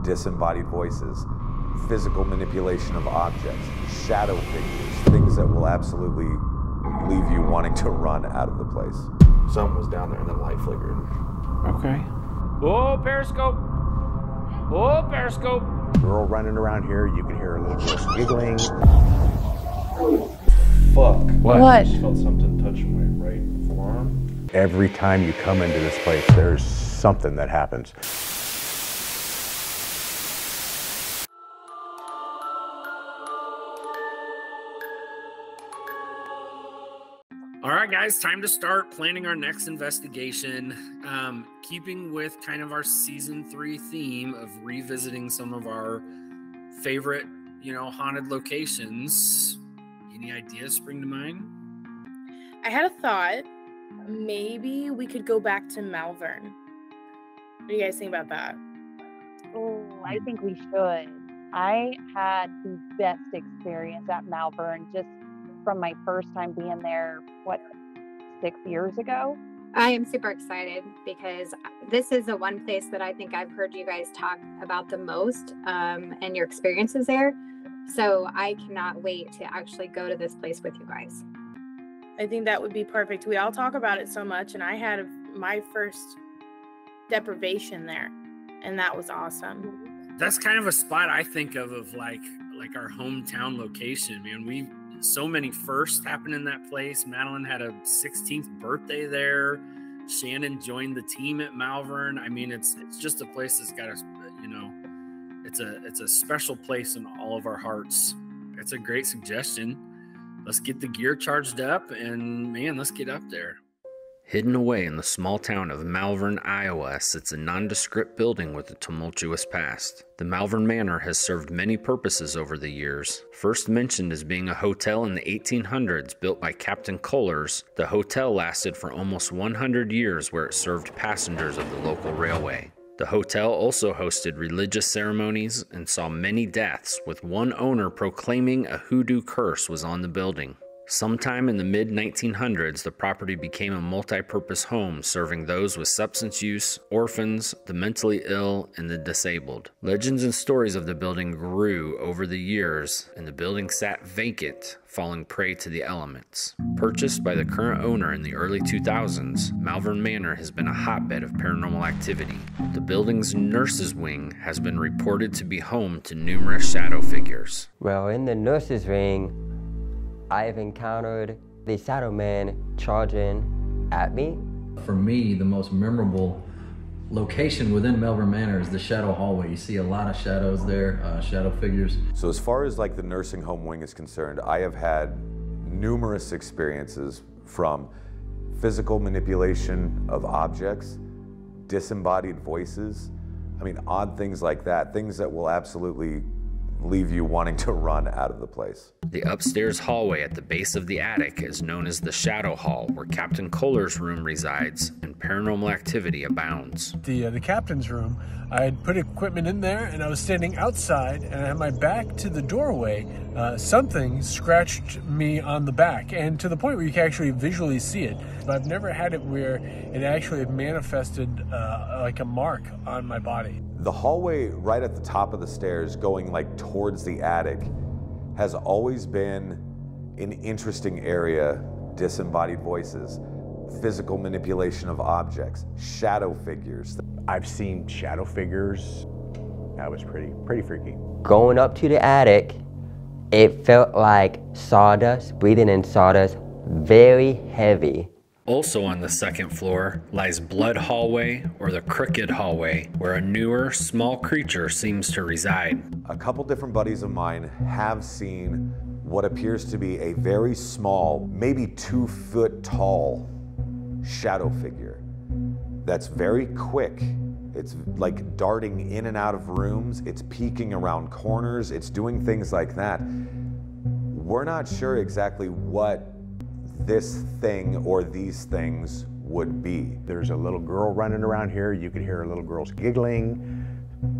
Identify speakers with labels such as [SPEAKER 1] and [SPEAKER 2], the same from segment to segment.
[SPEAKER 1] disembodied voices, physical manipulation of objects, shadow figures, things that will absolutely leave you wanting to run out of the place.
[SPEAKER 2] Something was down there and the light flickered.
[SPEAKER 3] Okay. Oh, periscope! Oh, periscope!
[SPEAKER 4] Girl running around here, you can hear a little girl giggling.
[SPEAKER 2] Fuck.
[SPEAKER 3] What?
[SPEAKER 2] I just felt something touch my right forearm.
[SPEAKER 4] Every time you come into this place, there's something that happens.
[SPEAKER 3] All right, guys, time to start planning our next investigation. Keeping with kind of our season 3 theme of revisiting some of our favorite, haunted locations. Any ideas spring to mind?
[SPEAKER 5] I had a thought. Maybe we could go back to Malvern. What do you guys think about that?
[SPEAKER 6] Oh, I think we should. I had the best experience at Malvern just from my first time being there, 6 years ago?
[SPEAKER 7] I am super excited because this is the one place that I think I've heard you guys talk about the most and your experiences there. So I cannot wait to actually go to this place with you guys.
[SPEAKER 5] I think that would be perfect. We all talk about it so much, and I had my first deprivation there, and that was awesome.
[SPEAKER 3] That's kind of a spot I think of like our hometown location, man. So many firsts happened in that place. Madeline had a 16th birthday there. Shannon joined the team at Malvern. I mean, it's just a place that's got it's a special place in all of our hearts. It's a great suggestion. Let's get the gear charged up and man, let's get up there. Hidden away in the small town of Malvern, Iowa, sits a nondescript building with a tumultuous past. The Malvern Manor has served many purposes over the years. First mentioned as being a hotel in the 1800s built by Captain Kohlers, the hotel lasted for almost 100 years where it served passengers of the local railway. The hotel also hosted religious ceremonies and saw many deaths, with one owner proclaiming a hoodoo curse was on the building. Sometime in the mid-1900s, the property became a multi-purpose home serving those with substance use, orphans, the mentally ill, and the disabled. Legends and stories of the building grew over the years, and the building sat vacant, falling prey to the elements. Purchased by the current owner in the early 2000s, Malvern Manor has been a hotbed of paranormal activity. The building's nurses' wing has been reported to be home to numerous shadow figures.
[SPEAKER 8] Well, in the nurses' ring, I've encountered the shadow man charging at me.
[SPEAKER 9] For me, the most memorable location within Malvern Manor is the shadow hallway. You see a lot of shadows there, shadow figures.
[SPEAKER 1] So as far as like the nursing home wing is concerned, I have had numerous experiences from physical manipulation of objects, disembodied voices, odd things like that, things that will absolutely leave you wanting to run out of the place.
[SPEAKER 3] The upstairs hallway at the base of the attic is known as the Shadow Hall, where Captain Kohlers' room resides and paranormal activity abounds.
[SPEAKER 10] The captain's room, I had put equipment in there and I was standing outside and I had my back to the doorway. Something scratched me on the back, and to the point where you can actually visually see it. But I've never had it where it actually manifested like a mark on my body.
[SPEAKER 1] The hallway right at the top of the stairs going like towards the attic has always been an interesting area. Disembodied voices, physical manipulation of objects, shadow figures.
[SPEAKER 4] I've seen shadow figures. That was pretty freaky.
[SPEAKER 8] Going up to the attic, it felt like sawdust, breathing in sawdust, very heavy.
[SPEAKER 3] Also on the second floor lies Blood Hallway, or the Crooked Hallway, where a newer, small creature seems to reside.
[SPEAKER 1] A couple different buddies of mine have seen what appears to be a very small, maybe 2 foot tall shadow figure that's very quick. It's like darting in and out of rooms, it's peeking around corners, it's doing things like that. We're not sure exactly what this thing or these things would be.
[SPEAKER 4] There's a little girl running around here. You could hear little girls giggling,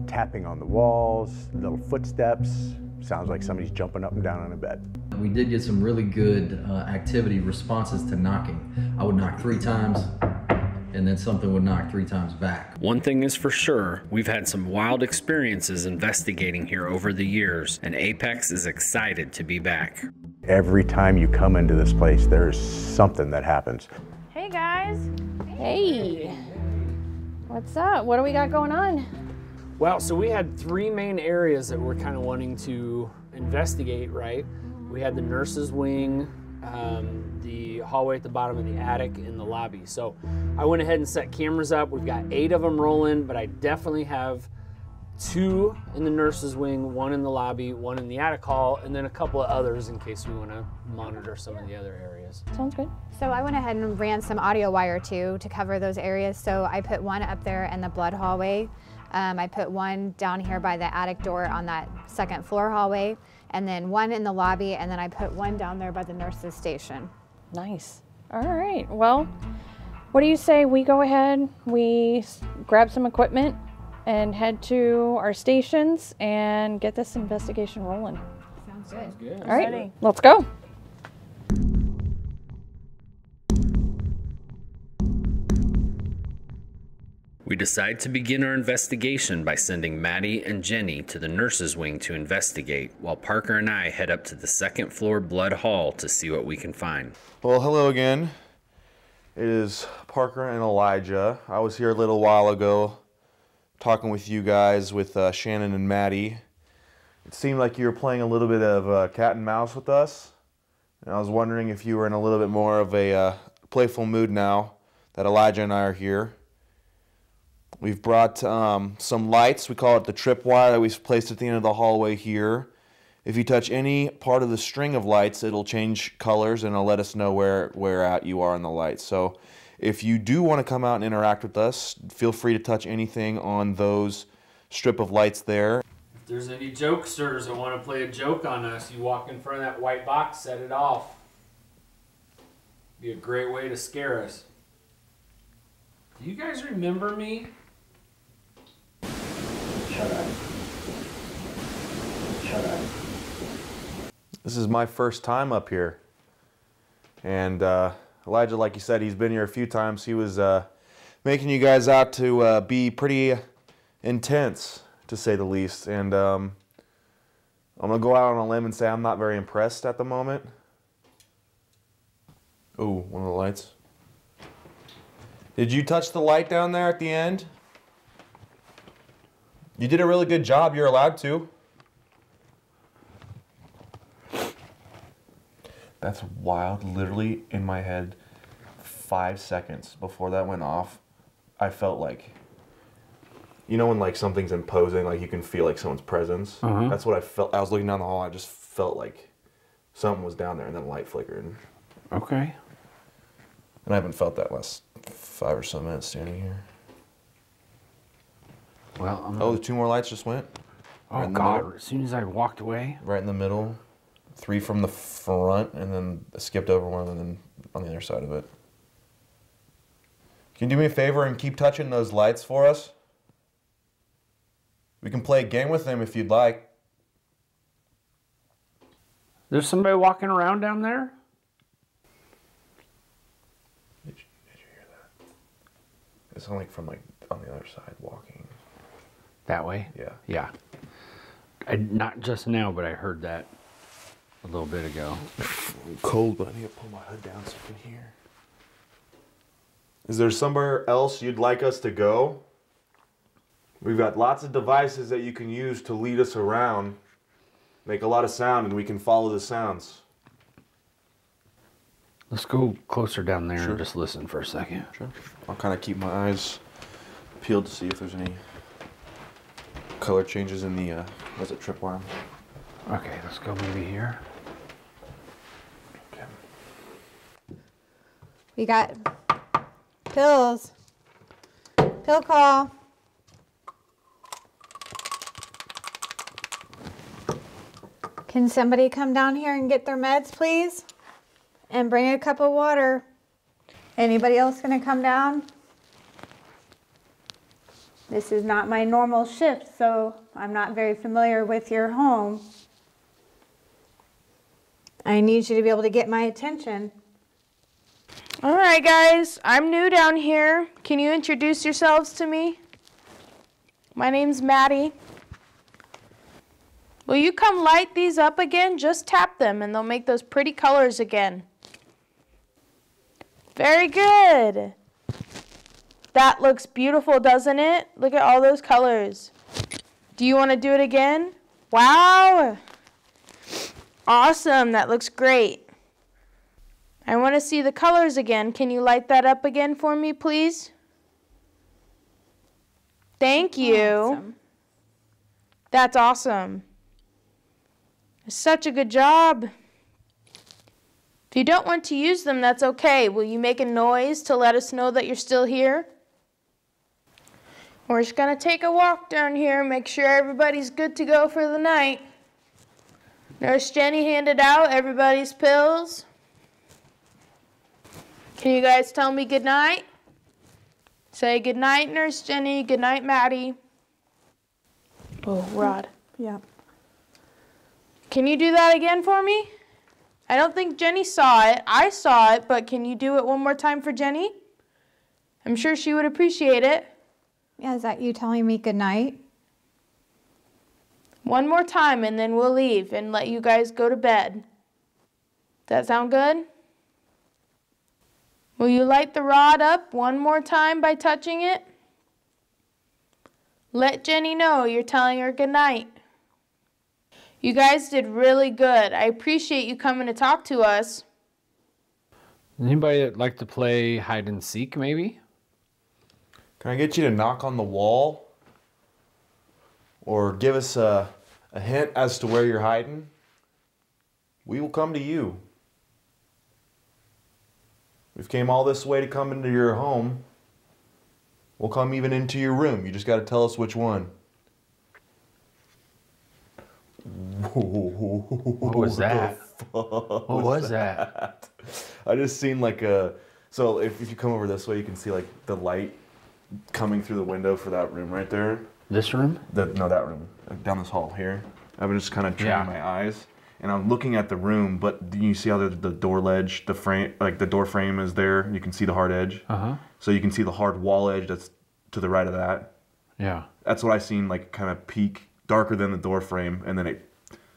[SPEAKER 4] tapping on the walls, little footsteps. Sounds like somebody's jumping up and down on a bed.
[SPEAKER 9] We did get some really good activity responses to knocking. I would knock 3 times and then something would knock 3 times back.
[SPEAKER 3] One thing is for sure, we've had some wild experiences investigating here over the years, and Apex is excited to be back.
[SPEAKER 4] Every time you come into this place, there's something that happens.
[SPEAKER 5] Hey guys.
[SPEAKER 11] Hey. What's up? What do we got going on?
[SPEAKER 12] Well, so we had 3 main areas that we're kind of wanting to investigate, right? We had the nurse's wing, the hallway at the bottom of the attic, and the lobby. So I went ahead and set cameras up. We've got 8 of them rolling, but I definitely have 2 in the nurse's wing, 1 in the lobby, 1 in the attic hall, and then a couple of others in case we want to monitor some of the other areas.
[SPEAKER 11] Sounds good.
[SPEAKER 13] So I went ahead and ran some audio wire too to cover those areas. So I put 1 up there in the blood hallway. I put 1 down here by the attic door on that 2nd floor hallway, and then 1 in the lobby, and then I put 1 down there by the nurse's station.
[SPEAKER 11] Nice. All right. Well, what do you say we go ahead, we grab some equipment and head to our stations and get this investigation rolling?
[SPEAKER 13] Sounds good.
[SPEAKER 12] Good.
[SPEAKER 11] All right. Let's go.
[SPEAKER 3] We decide to begin our investigation by sending Maddie and Jenny to the nurse's wing to investigate, while Parker and I head up to the 2nd floor blood hall to see what we can find.
[SPEAKER 2] Well, hello again. It is Parker and Elijah. I was here a little while ago talking with you guys with Shannon and Maddie. It seemed like you were playing a little bit of cat and mouse with us. And I was wondering if you were in a little bit more of a playful mood now that Elijah and I are here. We've brought some lights. We call it the tripwire that we've placed at the end of the hallway here. If you touch any part of the string of lights, it'll change colors and it'll let us know where at you are in the light. So if you do want to come out and interact with us, feel free to touch anything on those strip of lights there.
[SPEAKER 12] If there's any jokesters that want to play a joke on us, you walk in front of that white box, set it off. Be a great way to scare us. Do you guys remember me?
[SPEAKER 2] Shut up. Shut up. This is my first time up here. And Elijah, like you said, he's been here a few times. He was making you guys out to be pretty intense, to say the least. And I'm going to go out on a limb and say I'm not very impressed at the moment. Ooh, one of the lights. Did you touch the light down there at the end? You did a really good job. You're allowed to. That's wild. Literally in my head, 5 seconds before that went off, I felt like, you know when like something's imposing, like you can feel like someone's presence? That's what I felt. I was looking down the hall, I just felt like something was down there, and then the light flickered.
[SPEAKER 12] Okay.
[SPEAKER 2] And I haven't felt that last 5 or so minutes standing here.
[SPEAKER 12] Well,
[SPEAKER 2] oh, the 2 more lights just went.
[SPEAKER 12] Oh,
[SPEAKER 2] right
[SPEAKER 12] God. As soon as I walked away.
[SPEAKER 2] Right in the middle. 3 from the front, and then I skipped over 1, and then on the other side of it. Can you do me a favor and keep touching those lights for us? We can play a game with them if you'd like.
[SPEAKER 12] There's somebody walking around down there?
[SPEAKER 2] Did you hear that? It sounded like from like on the other side walking.
[SPEAKER 12] That way?
[SPEAKER 2] Yeah.
[SPEAKER 12] Yeah. Not just now, but I heard that a little bit ago.
[SPEAKER 2] I'm cold, but I need to pull my hood down so I can hear. Is there somewhere else you'd like us to go? We've got lots of devices that you can use to lead us around. Make a lot of sound, and we can follow the sounds.
[SPEAKER 12] Let's go closer down there
[SPEAKER 2] Sure.
[SPEAKER 12] and just listen for a second.
[SPEAKER 2] Sure. I'll kind of keep my eyes peeled to see if there's any color changes in the, was it tripwire?
[SPEAKER 12] Okay, let's go maybe here.
[SPEAKER 2] Okay.
[SPEAKER 13] We got pills. Pill call. Can somebody come down here and get their meds, please? And bring a cup of water. Anybody else gonna come down? This is not my normal shift, so I'm not very familiar with your home. I need you to be able to get my attention.
[SPEAKER 5] All right, guys, I'm new down here. Can you introduce yourselves to me? My name's Maddie. Will you come light these up again? Just tap them and they'll make those pretty colors again. Very good. That looks beautiful, doesn't it? Look at all those colors. Do you want to do it again? Wow. Awesome, that looks great. I want to see the colors again. Can you light that up again for me, please? Thank you. Awesome. That's awesome. Such a good job. If you don't want to use them, that's okay. Will you make a noise to let us know that you're still here? We're just going to take a walk down here, make sure everybody's good to go for the night. Nurse Jenny handed out everybody's pills. Can you guys tell me good night? Say good night, Nurse Jenny. Good night, Maddie. Oh, Rod.
[SPEAKER 11] Yeah.
[SPEAKER 5] Can you do that again for me? I don't think Jenny saw it. I saw it, but can you do it one more time for Jenny? I'm sure she would appreciate it.
[SPEAKER 13] Yeah, is that you telling me good night?
[SPEAKER 5] One more time, and then we'll leave and let you guys go to bed. Does that sound good? Will you light the rod up one more time by touching it? Let Jenny know you're telling her good night. You guys did really good. I appreciate you coming to talk to us.
[SPEAKER 12] Anybody that like to play hide and seek, maybe?
[SPEAKER 2] Can I get you to knock on the wall? Or give us a hint as to where you're hiding? We will come to you. We've came all this way to come into your home. We'll come even into your room. You just got to tell us which one.
[SPEAKER 12] What was that? What was that?
[SPEAKER 2] I just seen like a... So if you come over this way, you can see like the light coming through the window for that room right there.
[SPEAKER 12] This room?
[SPEAKER 2] No, that room. Down this hall here. I've been just kind of training my eyes. And I'm looking at the room, but you see how the door ledge, the frame, like the door frame is there. You can see the hard edge.
[SPEAKER 12] Uh-huh.
[SPEAKER 2] So you can see the hard wall edge that's to the right of that.
[SPEAKER 12] Yeah.
[SPEAKER 2] That's what I seen, like kind of peak darker than the door frame, and then it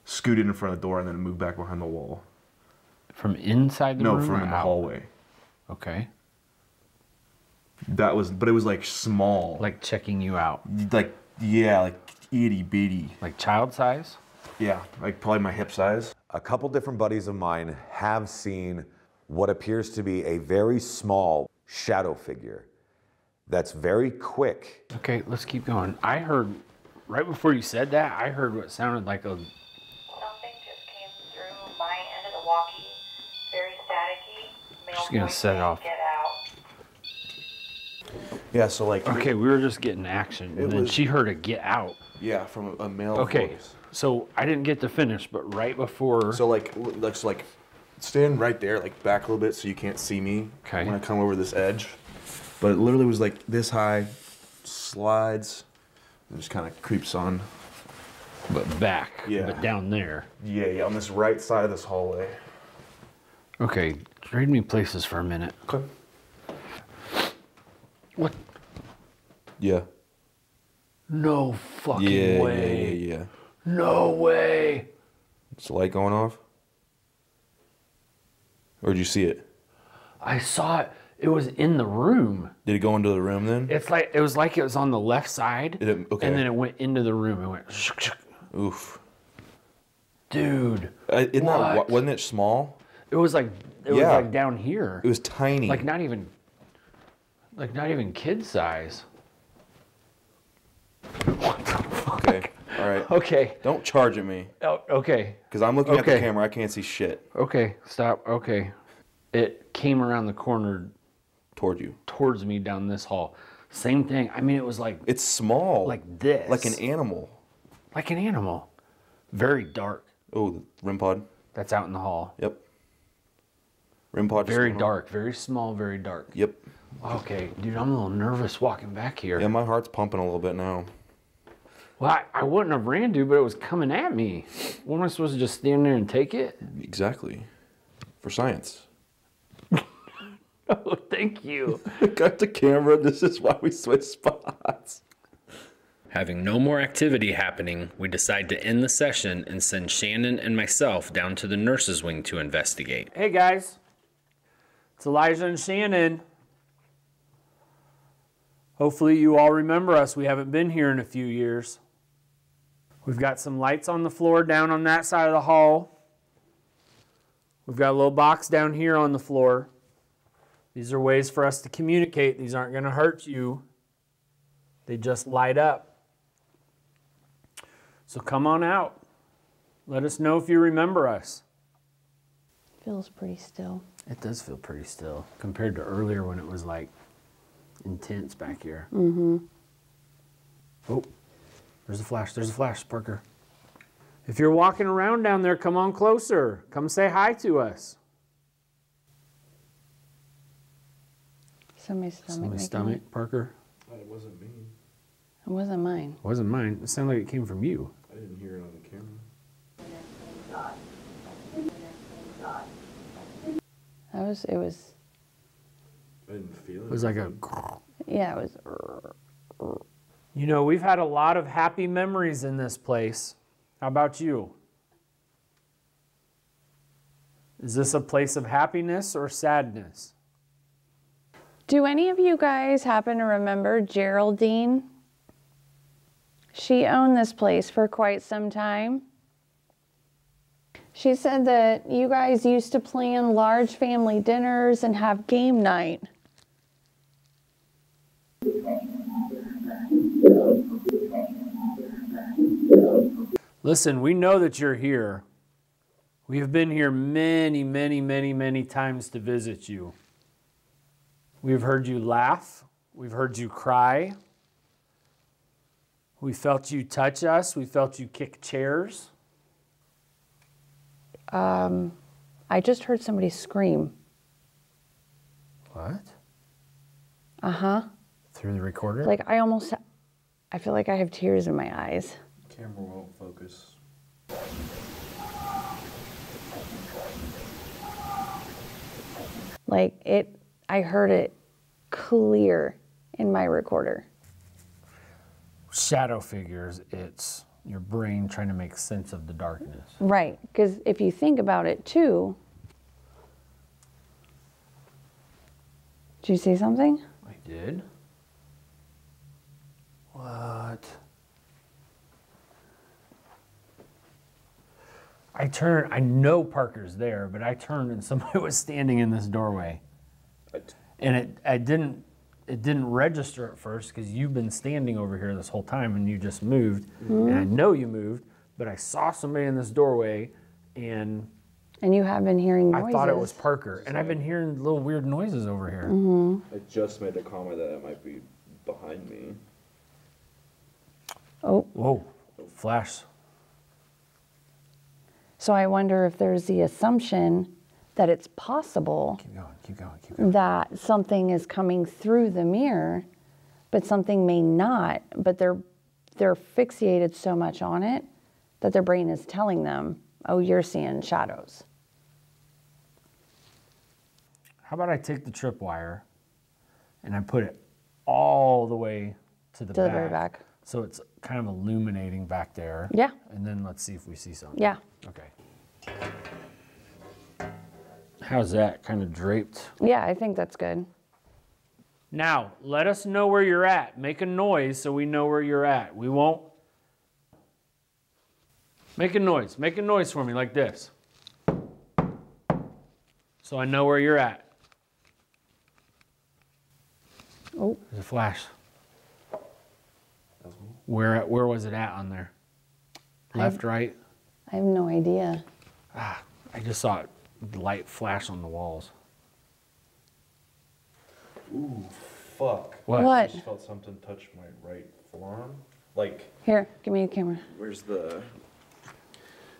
[SPEAKER 2] scooted in front of the door and then moved back behind the wall.
[SPEAKER 12] From inside the room?
[SPEAKER 2] No, from in the hallway.
[SPEAKER 12] Okay.
[SPEAKER 2] That was, but it was like small.
[SPEAKER 12] Like checking you out.
[SPEAKER 2] Like, yeah, like itty bitty.
[SPEAKER 12] Like child size?
[SPEAKER 2] Yeah, like probably my hip size.
[SPEAKER 1] A couple different buddies of mine have seen what appears to be a very small shadow figure that's very quick.
[SPEAKER 12] Okay, let's keep going. I heard, right before you said that, I heard what sounded like a...
[SPEAKER 14] Something just came through my end of the walkie, very staticky.
[SPEAKER 12] Just gonna set it off.
[SPEAKER 14] Get out.
[SPEAKER 2] Yeah, so like...
[SPEAKER 12] Okay, we were just getting action, and then she heard a get out.
[SPEAKER 2] Yeah, from a male voice.
[SPEAKER 12] So I didn't get to finish, but right before...
[SPEAKER 2] So like stand right there, like back a little bit so you can't see me when I come over this edge. But it literally was like this high, slides, and just kind of creeps on.
[SPEAKER 12] But back, but down there.
[SPEAKER 2] Yeah, on this right side of this hallway.
[SPEAKER 12] Okay, trade me places for a minute.
[SPEAKER 2] Okay.
[SPEAKER 12] What?
[SPEAKER 2] Yeah.
[SPEAKER 12] No fucking way.
[SPEAKER 2] Yeah.
[SPEAKER 12] No way.
[SPEAKER 2] Is the light going off? Or did you see it?
[SPEAKER 12] I saw it. It was in the room.
[SPEAKER 2] Did it go into the room then?
[SPEAKER 12] It was like it was on the left side.
[SPEAKER 2] Okay.
[SPEAKER 12] And then it went into the room. It went.
[SPEAKER 2] Oof.
[SPEAKER 12] Dude.
[SPEAKER 2] Wasn't it small?
[SPEAKER 12] It was like was like down here.
[SPEAKER 2] It was tiny.
[SPEAKER 12] Like not even kid size. What the fuck?
[SPEAKER 2] Okay. All right.
[SPEAKER 12] Okay.
[SPEAKER 2] Don't charge at me.
[SPEAKER 12] Oh, okay.
[SPEAKER 2] Because I'm looking at the camera. I can't see shit.
[SPEAKER 12] Okay. Stop. Okay. It came around the corner.
[SPEAKER 2] Towards
[SPEAKER 12] me down this hall. Same thing. I mean, it was like...
[SPEAKER 2] It's small.
[SPEAKER 12] Like this.
[SPEAKER 2] Like an animal.
[SPEAKER 12] Like an animal. Very dark.
[SPEAKER 2] Oh, the REM pod?
[SPEAKER 12] That's out in the hall.
[SPEAKER 2] Yep. REM pod.
[SPEAKER 12] Very dark. Very small, very dark.
[SPEAKER 2] Yep.
[SPEAKER 12] Okay, dude, I'm a little nervous walking back here.
[SPEAKER 2] Yeah, my heart's pumping a little bit now.
[SPEAKER 12] Well, I wouldn't have ran to, but it was coming at me. Wasn't I supposed to just stand there and take it?
[SPEAKER 2] Exactly. For science.
[SPEAKER 12] Oh, thank you.
[SPEAKER 2] Got the camera. This is why we switched spots.
[SPEAKER 3] Having no more activity happening, we decide to end the session and send Shannon and myself down to the nurses' wing to investigate.
[SPEAKER 12] Hey guys, it's Elijah and Shannon. Hopefully you all remember us. We haven't been here in a few years. We've got some lights on the floor down on that side of the hall. We've got a little box down here on the floor. These are ways for us to communicate. These aren't going to hurt you. They just light up. So come on out. Let us know if you remember us.
[SPEAKER 11] Feels pretty still.
[SPEAKER 12] It does feel pretty still compared to earlier when it was like intense back here.
[SPEAKER 11] Mm-hmm.
[SPEAKER 12] Oh, there's a flash, Parker. If you're walking around down there, come on closer. Come say hi to us.
[SPEAKER 11] Somebody's
[SPEAKER 12] Somebody's stomach, Parker?
[SPEAKER 2] It wasn't me.
[SPEAKER 11] It wasn't mine.
[SPEAKER 12] It wasn't mine. It sounded like it came from you.
[SPEAKER 2] I didn't hear it on the camera.
[SPEAKER 11] It was.
[SPEAKER 2] I didn't feel it.
[SPEAKER 12] It was like a...
[SPEAKER 11] Yeah, it was.
[SPEAKER 12] You know, we've had a lot of happy memories in this place. How about you? Is this a place of happiness or sadness?
[SPEAKER 11] Do any of you guys happen to remember Geraldine? She owned this place for quite some time. She said that you guys used to plan large family dinners and have game night.
[SPEAKER 12] Listen, we know that you're here. We have been here many, many, many, many times to visit you. We've heard you laugh. We've heard you cry. We felt you touch us. We felt you kick chairs.
[SPEAKER 11] I just heard somebody scream.
[SPEAKER 12] What?
[SPEAKER 11] Uh-huh.
[SPEAKER 12] Through the recorder?
[SPEAKER 11] Like I feel like I have tears in my eyes.
[SPEAKER 2] Camera won't focus.
[SPEAKER 11] Like I heard it clear in my recorder.
[SPEAKER 12] Shadow figures, it's your brain trying to make sense of the darkness.
[SPEAKER 11] Right, because if you think about it too. Did you say something?
[SPEAKER 12] I did. What? I turned, I know Parker's there, but I turned and somebody was standing in this doorway. And it didn't register at first because you've been standing over here this whole time and you just moved.
[SPEAKER 11] Mm-hmm.
[SPEAKER 12] And I know you moved, but I saw somebody in this doorway and
[SPEAKER 11] you have been hearing noises.
[SPEAKER 12] I thought it was Parker. And I've been hearing little weird noises over here.
[SPEAKER 11] Mm-hmm.
[SPEAKER 2] I just made the comment that it might be behind me.
[SPEAKER 11] Oh.
[SPEAKER 12] Whoa, flash.
[SPEAKER 11] So I wonder if there's the assumption that it's possible
[SPEAKER 12] keep going.
[SPEAKER 11] that something is coming through the mirror, but something may not, but they're fixated so much on it that their brain is telling them, oh, you're seeing shadows.
[SPEAKER 12] How about I take the tripwire and I put it all the way to the
[SPEAKER 11] very back.
[SPEAKER 12] So it's kind of illuminating back there.
[SPEAKER 11] Yeah.
[SPEAKER 12] And then let's see if we see something.
[SPEAKER 11] Yeah.
[SPEAKER 12] Okay. How's that? Kind of draped?
[SPEAKER 11] Yeah, I think that's good.
[SPEAKER 12] Now, let us know where you're at. Make a noise so we know where you're at. We won't. Make a noise. Make a noise for me like this. So I know where you're at.
[SPEAKER 11] Oh.
[SPEAKER 12] There's a flash. Where was it at on there? Left, right?
[SPEAKER 11] I have no idea.
[SPEAKER 12] I just saw it. Light flash on the walls.
[SPEAKER 2] Ooh, fuck.
[SPEAKER 12] What?
[SPEAKER 11] What?
[SPEAKER 2] I just felt something touch my right forearm. Like,
[SPEAKER 11] Here, give me a camera.
[SPEAKER 2] where's the...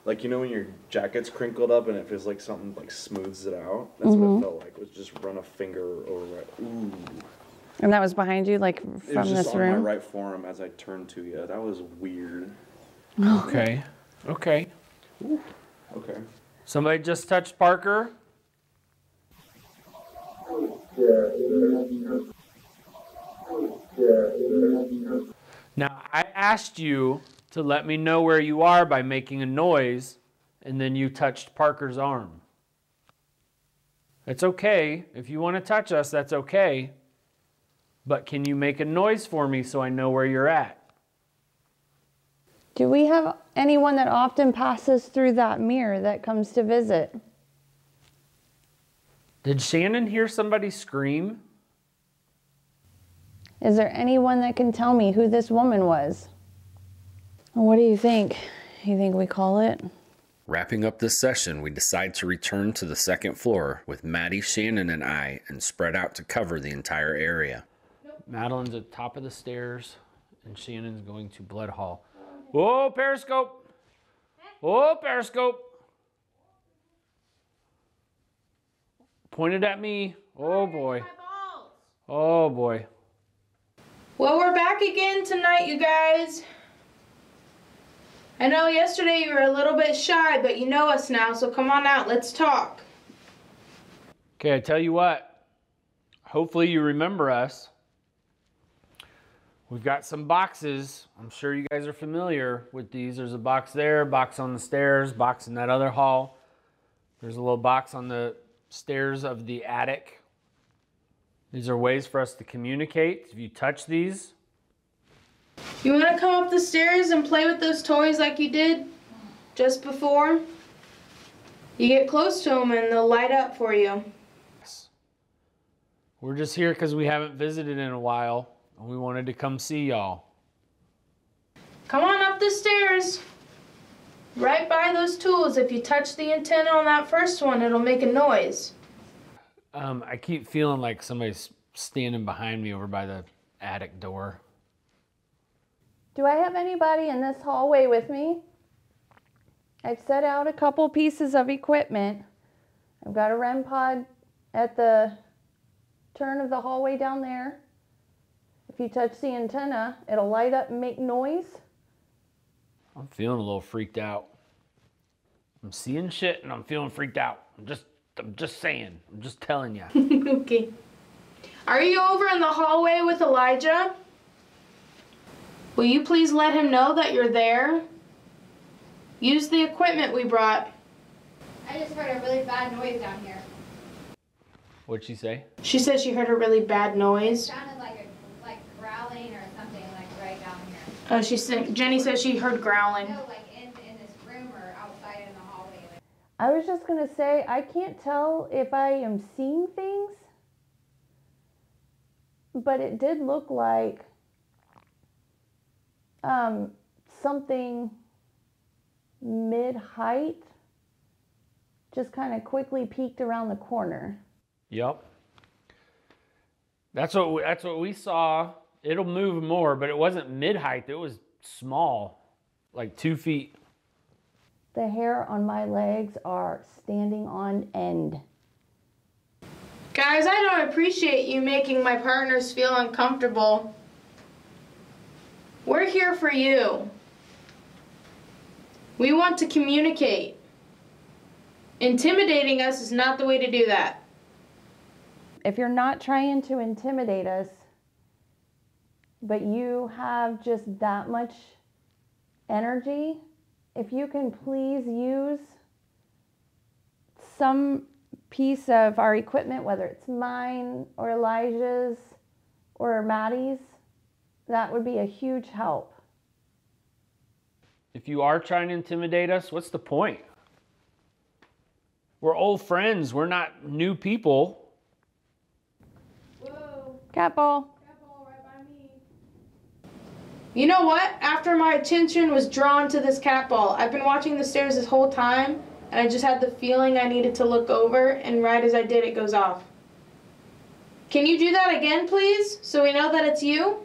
[SPEAKER 2] Like, you know when your jacket's crinkled up and it feels like something like smooths it out? That's what it felt like. Was just run a finger over right. Ooh.
[SPEAKER 11] And that was behind you, like
[SPEAKER 2] It was
[SPEAKER 11] from
[SPEAKER 2] just
[SPEAKER 11] this
[SPEAKER 2] on
[SPEAKER 11] room?
[SPEAKER 2] my right forearm as I turned to you. That was weird.
[SPEAKER 12] Okay. Okay.
[SPEAKER 2] Okay.
[SPEAKER 12] Somebody just touched Parker. Now, I asked you to let me know where you are by making a noise, and then you touched Parker's arm. It's okay. If you want to touch us, that's okay. But can you make a noise for me so I know where you're at?
[SPEAKER 15] Do we have anyone that often passes through that mirror that comes to visit?
[SPEAKER 12] Did Shannon hear somebody scream?
[SPEAKER 15] Is there anyone that can tell me who this woman was? What do you think? You think we call it?
[SPEAKER 3] Wrapping up this session, we decide to return to the second floor with Maddie, Shannon, and I, and spread out to cover the entire area.
[SPEAKER 12] Madeline's at the top of the stairs, and Shannon's going to Blood Hall. Whoa, Periscope! Whoa, Periscope! Pointed at me. Oh, boy. Oh, boy.
[SPEAKER 5] Well, we're back again tonight, you guys. I know yesterday you were a little bit shy, but you know us now, so come on out, let's talk.
[SPEAKER 12] Okay, I tell you what. Hopefully you remember us. We've got some boxes. I'm sure you guys are familiar with these. There's a box there, box on the stairs, box in that other hall. There's a little box on the stairs of the attic. These are ways for us to communicate. If you touch these.
[SPEAKER 5] You want to come up the stairs and play with those toys like you did just before? You get close to them and they'll light up for you.
[SPEAKER 12] We're just here because we haven't visited in a while. And we wanted to come see y'all.
[SPEAKER 5] Come on up the stairs. Right by those tools. If you touch the antenna on that first one, it'll make a noise.
[SPEAKER 12] I keep feeling like somebody's standing behind me over by the attic door.
[SPEAKER 15] Do I have anybody in this hallway with me? I've set out a couple pieces of equipment. I've got a REM pod at the turn of the hallway down there. If you touch the antenna, it'll light up and make noise.
[SPEAKER 12] I'm feeling a little freaked out. I'm seeing shit and I'm feeling freaked out. I'm just saying. I'm just telling you.
[SPEAKER 5] Okay. Are you over in the hallway with Elijah? Will you please let him know that you're there? Use the equipment we brought.
[SPEAKER 13] I just heard a really bad noise down here.
[SPEAKER 12] What'd she say?
[SPEAKER 5] She said she heard a really bad noise.
[SPEAKER 13] It sounded like growling or something like right down here.
[SPEAKER 5] Oh, Jenny said she heard growling.
[SPEAKER 13] No, like in this room or outside in the hallway.
[SPEAKER 15] I was just going to say, I can't tell if I am seeing things, but it did look like something mid-height just kind of quickly peeked around the corner.
[SPEAKER 12] Yep. That's what we saw. It'll move more, but it wasn't mid-height. It was small, like 2 feet.
[SPEAKER 15] The hair on my legs are standing on end.
[SPEAKER 5] Guys, I don't appreciate you making my partners feel uncomfortable. We're here for you. We want to communicate. Intimidating us is not the way to do that.
[SPEAKER 15] If you're not trying to intimidate us, but you have just that much energy, if you can please use some piece of our equipment, whether it's mine or Elijah's or Maddie's, that would be a huge help.
[SPEAKER 12] If you are trying to intimidate us, what's the point? We're old friends. We're not new people.
[SPEAKER 5] Whoa.
[SPEAKER 15] Cat ball.
[SPEAKER 5] Right by me. You know what? After my attention was drawn to this cat ball, I've been watching the stairs this whole time, and I just had the feeling I needed to look over, and right as I did, it goes off. Can you do that again, please, so we know that it's you?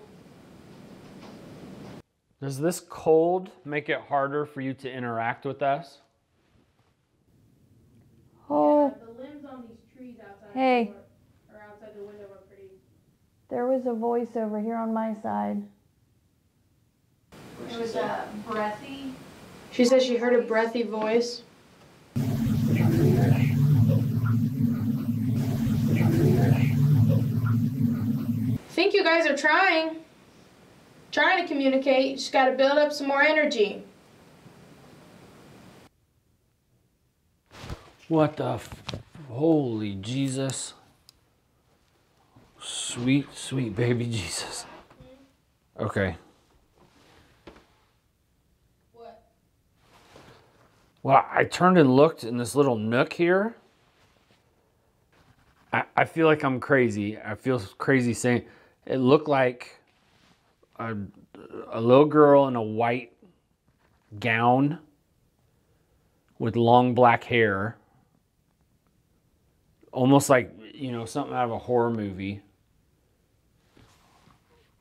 [SPEAKER 12] Does this cold make it harder for you to interact with us?
[SPEAKER 15] Oh.
[SPEAKER 5] Yeah, the limbs on these trees outside
[SPEAKER 15] Hey.
[SPEAKER 5] the door, or outside the window are pretty.
[SPEAKER 15] There was a voice over here on my side.
[SPEAKER 5] It was a breathy. She said she heard a breathy voice. guys are trying to communicate. You just got to build up some more energy.
[SPEAKER 12] What the holy Jesus. Sweet, sweet baby Jesus. Okay.
[SPEAKER 5] What?
[SPEAKER 12] Well, I turned and looked in this little nook here. I feel like I'm crazy. I feel crazy saying it looked like a little girl in a white gown with long black hair. Almost like, you know, something out of a horror movie.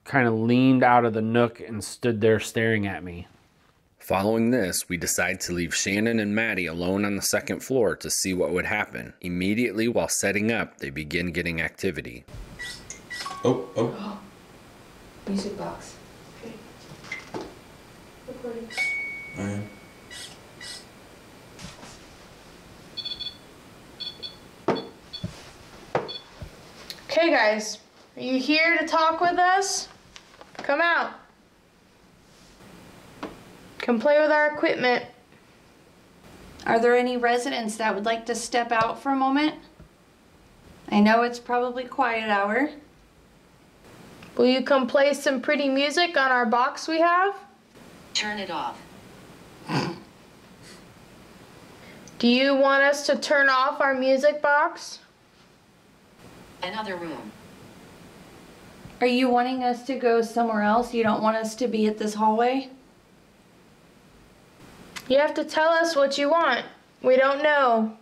[SPEAKER 12] Kind of leaned out of the nook and stood there staring at me.
[SPEAKER 3] Following this, we decide to leave Shannon and Maddie alone on the second floor to see what would happen. Immediately while setting up, they begin getting activity.
[SPEAKER 5] Oh. Music box. Okay. Recording. Okay, guys. Are you here to talk with us? Come out. Come play with our equipment.
[SPEAKER 15] Are there any residents that would like to step out for a moment? I know it's probably quiet hour.
[SPEAKER 5] Will you come play some pretty music on our box we have?
[SPEAKER 16] Turn it off.
[SPEAKER 5] Do you want us to turn off our music box?
[SPEAKER 16] Another room.
[SPEAKER 15] Are you wanting us to go somewhere else? You don't want us to be at this hallway?
[SPEAKER 5] You have to tell us what you want. We don't know.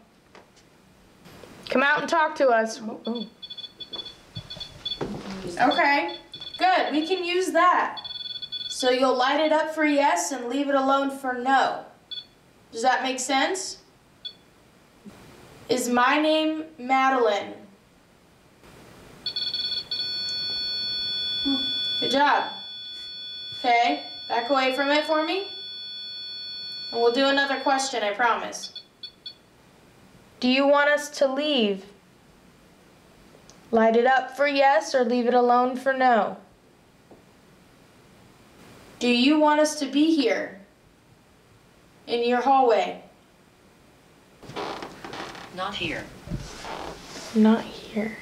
[SPEAKER 5] Come out and talk to us. Oh. Okay, good. We can use that. So you'll light it up for yes and leave it alone for no. Does that make sense? Is my name Madeline? Good job. Okay, back away from it for me. And we'll do another question, I promise. Do you want us to leave? Light it up for yes or leave it alone for no? Do you want us to be here? In your hallway?
[SPEAKER 16] Not here.
[SPEAKER 5] Not here.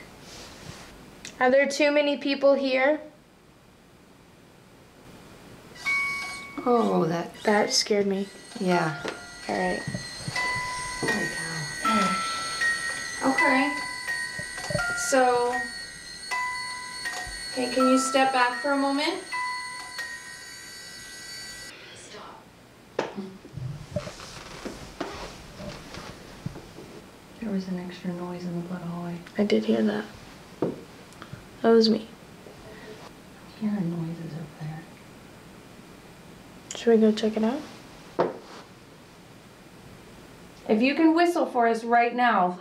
[SPEAKER 5] Are there too many people here?
[SPEAKER 15] Oh,
[SPEAKER 5] that scared me.
[SPEAKER 15] Yeah.
[SPEAKER 5] All right.
[SPEAKER 15] Holy cow. Okay. So, okay, can you step back for a moment?
[SPEAKER 16] Stop.
[SPEAKER 15] There was an extra noise in the blood hallway.
[SPEAKER 5] I did hear that. That was me.
[SPEAKER 15] I'm hearing noises up there.
[SPEAKER 5] Should we go check it out?
[SPEAKER 15] If you can whistle for us right now,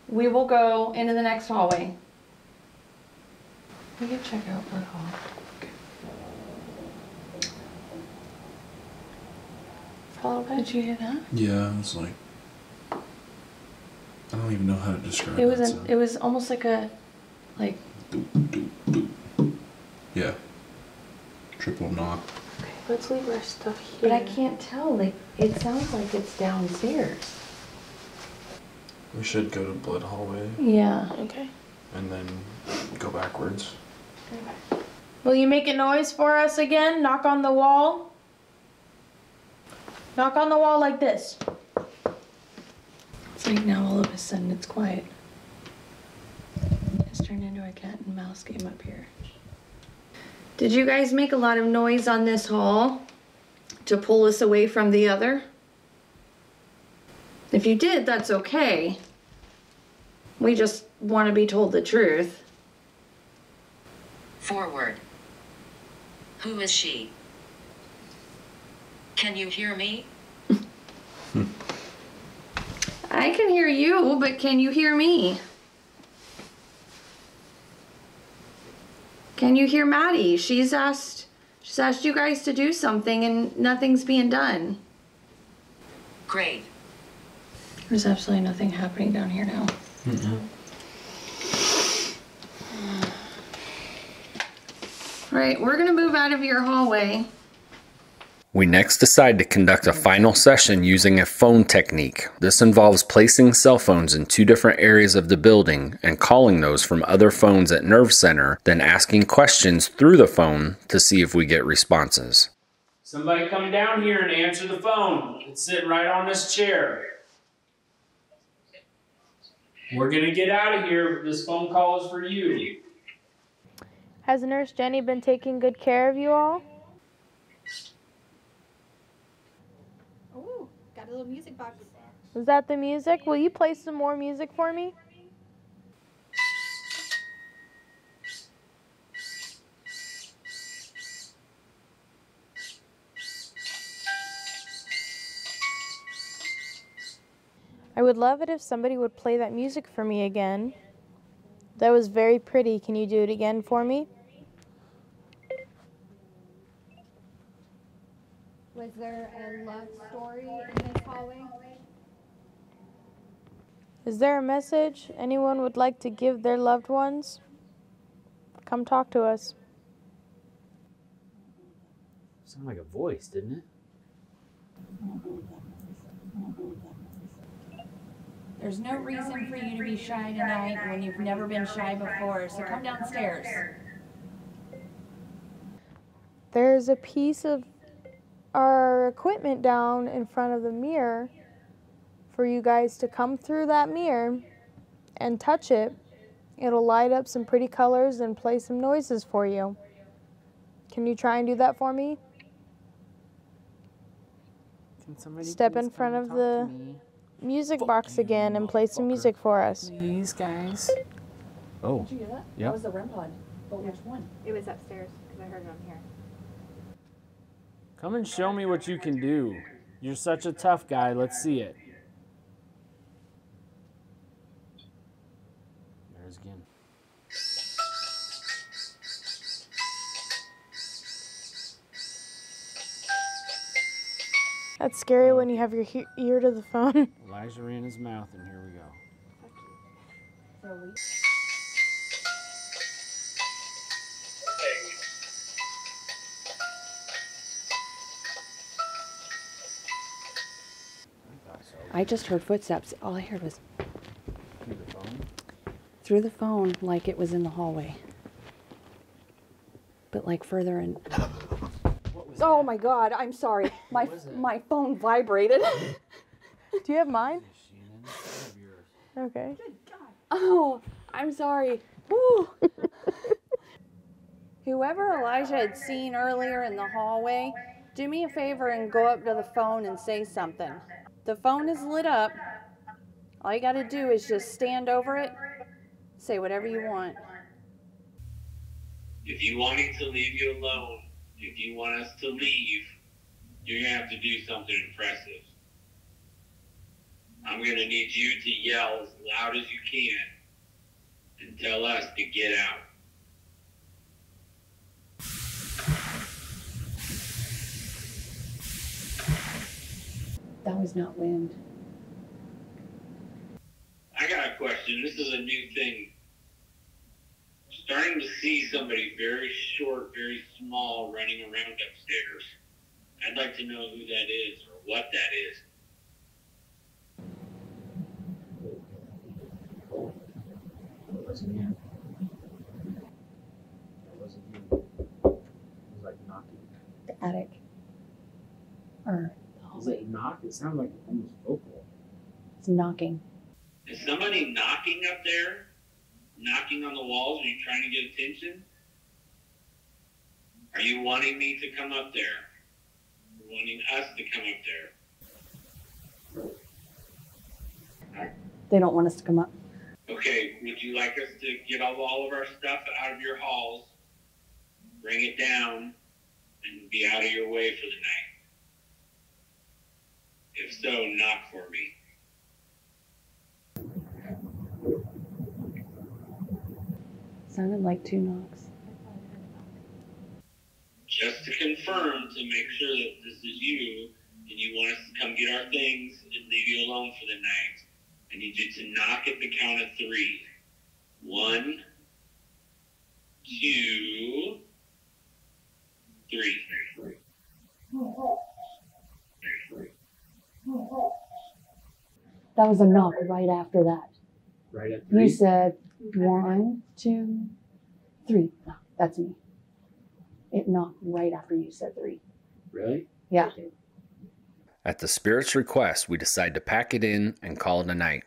[SPEAKER 15] we will go into the next hallway. We can check out Blood Hall.
[SPEAKER 5] Follow back.
[SPEAKER 15] Did you hear that?
[SPEAKER 2] Yeah, it was like, I don't even know how to describe
[SPEAKER 15] It was
[SPEAKER 2] that sound.
[SPEAKER 15] it was almost like a
[SPEAKER 2] Yeah. Triple knock.
[SPEAKER 5] Okay, let's leave our stuff here.
[SPEAKER 15] But I can't tell, like it sounds like it's downstairs.
[SPEAKER 2] We should go to Blood Hallway
[SPEAKER 15] Yeah.
[SPEAKER 5] Okay.
[SPEAKER 2] and then go backwards.
[SPEAKER 5] Okay. Will you make a noise for us again? Knock on the wall. Knock on the wall like this.
[SPEAKER 15] It's like now all of a sudden it's quiet. It's turned into a cat and mouse game up here. Did you guys make a lot of noise on this hall to pull us away from the other? If you did, that's okay. We just want to be told the truth.
[SPEAKER 16] Forward. Who is she? Can you hear me?
[SPEAKER 15] I can hear you, but can you hear me? Can you hear Maddie? She's asked you guys to do something and nothing's being done.
[SPEAKER 16] Great.
[SPEAKER 15] There's absolutely nothing happening down here now. Right, we're gonna move out of your hallway.
[SPEAKER 3] We next decide to conduct a final session using a phone technique. This involves placing cell phones in 2 different areas of the building and calling those from other phones at Nerve Center, then asking questions through the phone to see if we get responses. Somebody come down here and answer the phone. It's sitting right on this chair. We're gonna get out of here. This phone call is for you.
[SPEAKER 5] Has Nurse Jenny been taking good care of you all?
[SPEAKER 13] Oh, got a little music box.
[SPEAKER 5] Is that the music? Will you play some more music for me? I would love it if somebody would play that music for me again. That was very pretty. Can you do it again for me?
[SPEAKER 13] Was there a love story in this hallway?
[SPEAKER 5] Is there a message anyone would like to give their loved ones? Come talk to us.
[SPEAKER 12] Sounded like a voice, didn't it?
[SPEAKER 15] There's no reason for you to be shy tonight when you've never been shy before, so come downstairs.
[SPEAKER 5] There's a piece of our equipment down in front of the mirror for you guys to come through that mirror and touch it. It'll light up some pretty colors and play some noises for you. Can you try and do that for me? Step in front of the music box again and play some music for us.
[SPEAKER 12] These guys. Oh.
[SPEAKER 15] Did you hear that?
[SPEAKER 12] Yeah.
[SPEAKER 15] That was the REM pod. But which one?
[SPEAKER 13] It was upstairs because I heard it on here.
[SPEAKER 12] Come and show me what you can do. You're such a tough guy. Let's see it. There's again.
[SPEAKER 5] That's scary when you have your ear to the phone.
[SPEAKER 12] Elijah ran his mouth, and here we go.
[SPEAKER 15] I just heard footsteps. All I heard was
[SPEAKER 12] Through the phone?
[SPEAKER 15] through the phone, like it was in the hallway. But like further in. Oh my God, I'm sorry. My phone vibrated.
[SPEAKER 5] Do you have mine? Okay.
[SPEAKER 15] Oh, I'm sorry. Woo. Whoever Elijah had seen earlier in the hallway, do me a favor and go up to the phone and say something. The phone is lit up. All you got to do is just stand over it, say whatever you want.
[SPEAKER 17] If you want me to leave you alone, if you want us to leave, you're going to have to do something impressive. I'm going to need you to yell as loud as you can and tell us to get out.
[SPEAKER 15] That was not wind.
[SPEAKER 17] I got a question. This is a new thing. Starting to see somebody very short, very small running around upstairs. I'd like to know who that is or what that is.
[SPEAKER 12] It wasn't you. It wasn't you. It was like knocking.
[SPEAKER 15] The attic. Or the
[SPEAKER 12] Was it knock? It sounded like almost vocal.
[SPEAKER 15] It's knocking.
[SPEAKER 17] Is somebody knocking up there? Knocking on the walls? Are you trying to get attention? Are you wanting me to come up there? You're wanting us to come up there?
[SPEAKER 15] They don't want us to come up.
[SPEAKER 17] Okay, would you like us to get all of our stuff out of your halls, bring it down, and be out of your way for the night? If so, knock for me.
[SPEAKER 15] Sounded like 2 knocks.
[SPEAKER 17] Just to confirm, to make sure that this is you, and you want us to come get our things and leave you alone for the night, I need you to knock at the count of 3. 1, 2, 3.
[SPEAKER 18] That was a knock right after that.
[SPEAKER 12] Right at
[SPEAKER 18] You
[SPEAKER 12] 3?
[SPEAKER 18] said 1, 2, 3. No, that's me. It knocked right after you said 3.
[SPEAKER 12] Really?
[SPEAKER 18] Yeah.
[SPEAKER 3] At the spirit's request, we decide to pack it in and call it a night.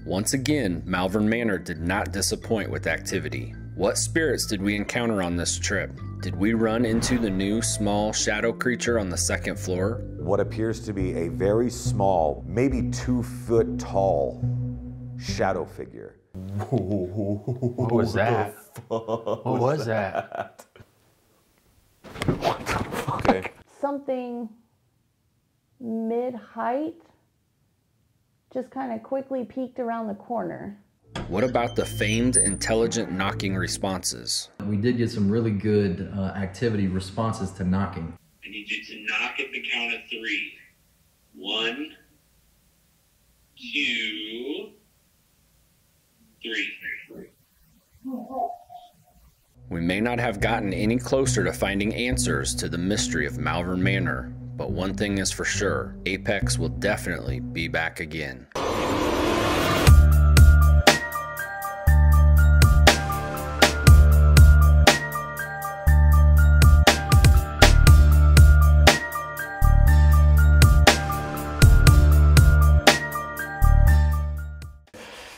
[SPEAKER 3] Once again, Malvern Manor did not disappoint with activity. What spirits did we encounter on this trip? Did we run into the new small shadow creature on the second floor?
[SPEAKER 1] What appears to be a very small, maybe 2 foot tall shadow figure.
[SPEAKER 12] What was that? What was that?
[SPEAKER 2] What the fuck? Okay.
[SPEAKER 15] Something mid-height just kind of quickly peeked around the corner.
[SPEAKER 3] What about the famed intelligent knocking responses?
[SPEAKER 9] We did get some really good activity responses to knocking.
[SPEAKER 17] I need you to knock at the count of 3. 1, 2, 3.
[SPEAKER 3] We may not have gotten any closer to finding answers to the mystery of Malvern Manor, but one thing is for sure, Apex will definitely be back again.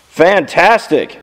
[SPEAKER 19] Fantastic!